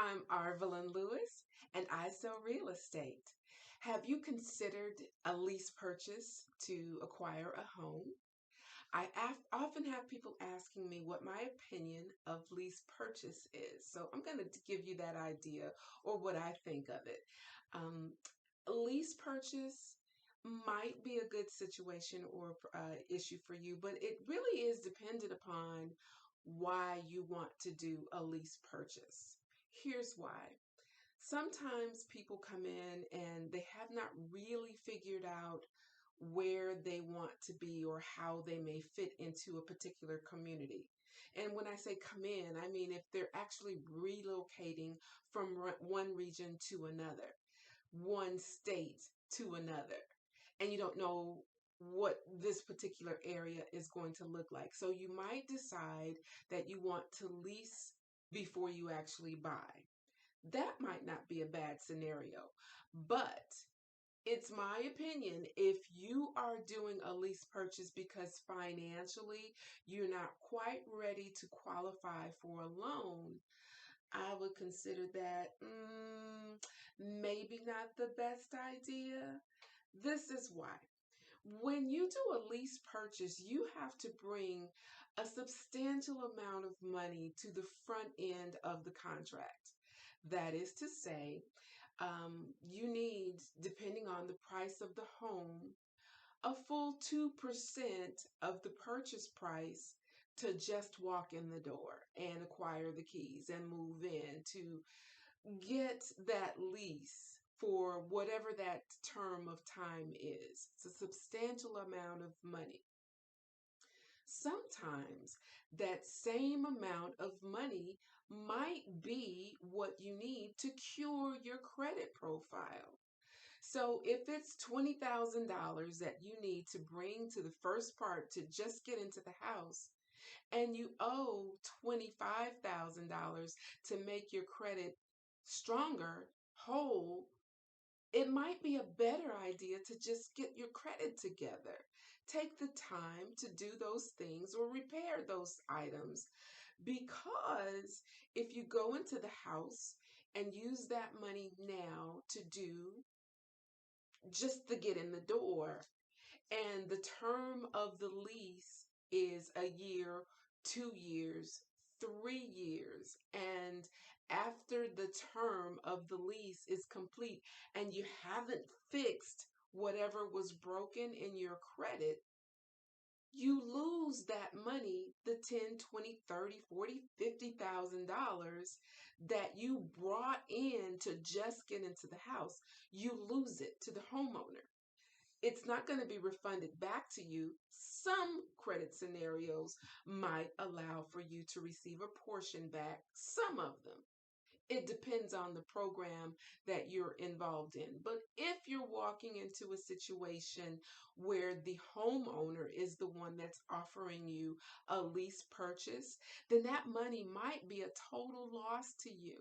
I'm Arvelyn Lewis, and I sell real estate. Have you considered a lease purchase to acquire a home? Often have people asking me what my opinion of lease purchase is. So I'm going to give you that idea or what I think of it. Um, a lease purchase might be a good situation or issue for you, but it really is dependent upon why you want to do a lease purchase. Here's why. Sometimes people come in and they have not really figured out where they want to be or how they may fit into a particular community. And when I say come in, I mean if they're actually relocating from one region to another, one state to another, and you don't know what this particular area is going to look like. So you might decide that you want to lease before you actually buy. That might not be a bad scenario, but it's my opinion, if you are doing a lease purchase because financially you're not quite ready to qualify for a loan, I would consider that maybe not the best idea. This is why. When you do a lease purchase, you have to bring a substantial amount of money to the front end of the contract. That is to say, you need, depending on the price of the home, a full 2% of the purchase price to just walk in the door and acquire the keys and move in to get that lease for whatever that term of time is. It's a substantial amount of money. Sometimes that same amount of money might be what you need to cure your credit profile. So if it's $20,000 that you need to bring to the first part to just get into the house, and you owe $25,000 to make your credit stronger, whole, it might be a better idea to just get your credit together. Take the time to do those things or repair those items, because if you go into the house and use that money now to do just to get in the door, and the term of the lease is a year, 2 years, 3 years. And after the term of the lease is complete and you haven't fixed whatever was broken in your credit, you lose that money, the 10, 20, 30, 40, $50,000 that you brought in to just get into the house. You lose it to the homeowner. It's not going to be refunded back to you. Some credit scenarios might allow for you to receive a portion back, some of them. It depends on the program that you're involved in. But if you're walking into a situation where the homeowner is the one that's offering you a lease purchase, then that money might be a total loss to you.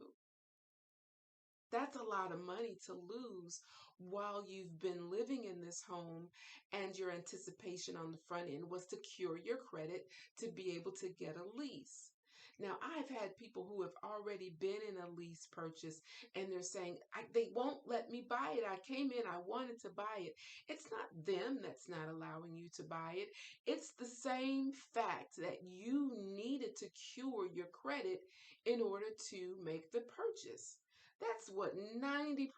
That's a lot of money to lose while you've been living in this home, and your anticipation on the front end was to cure your credit to be able to get a lease. Now, I've had people who have already been in a lease purchase and they're saying, they won't let me buy it. I came in, I wanted to buy it. It's not them that's not allowing you to buy it. It's the same fact that you needed to cure your credit in order to make the purchase. That's what 90%,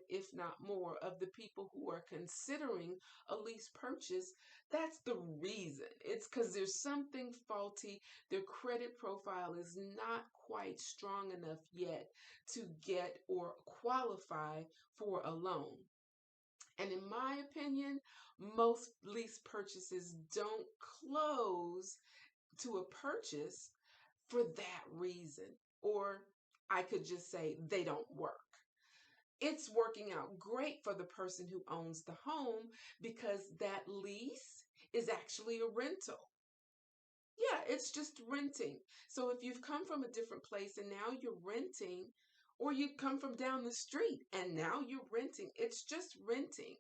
if not more, of the people who are considering a lease purchase, that's the reason. It's because there's something faulty. Their credit profile is not quite strong enough yet to get or qualify for a loan. And in my opinion, most lease purchases don't close to a purchase for that reason. Or I could just say they don't work. It's working out great for the person who owns the home because that lease is actually a rental. Yeah, it's just renting. So if you've come from a different place and now you're renting, or you come from down the street and now you're renting, it's just renting.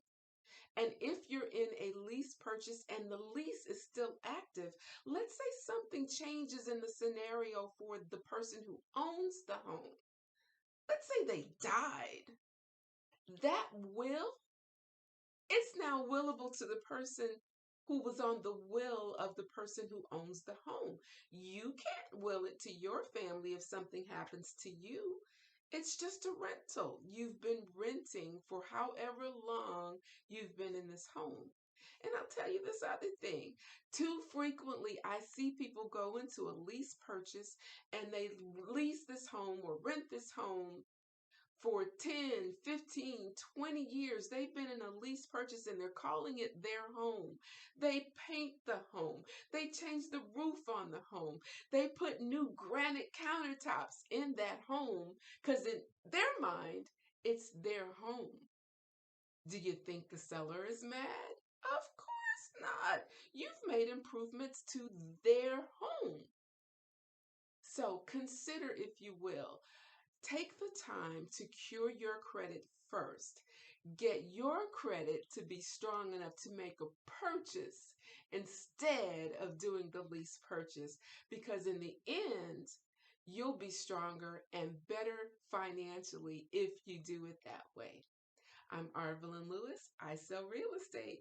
And if you're in a lease purchase and the lease is still active, let's say something changes in the scenario for the person who owns the home. let's say they died, that will, it's now willable to the person who was on the will of the person who owns the home. You can't will it to your family if something happens to you. It's just a rental. You've been renting for however long you've been in this home. And I'll tell you this other thing. Too frequently, I see people go into a lease purchase and they lease this home or rent this home for 10, 15, 20 years. They've been in a lease purchase and they're calling it their home. They paint the home. They change the roof on the home. They put new granite countertops in that home because in their mind, it's their home. Do you think the seller is mad? Of course not. You've made improvements to their home. So consider, if you will, take the time to cure your credit first. Get your credit to be strong enough to make a purchase instead of doing the lease purchase, because in the end, you'll be stronger and better financially if you do it that way. I'm Arvelyn Lewis. I sell real estate.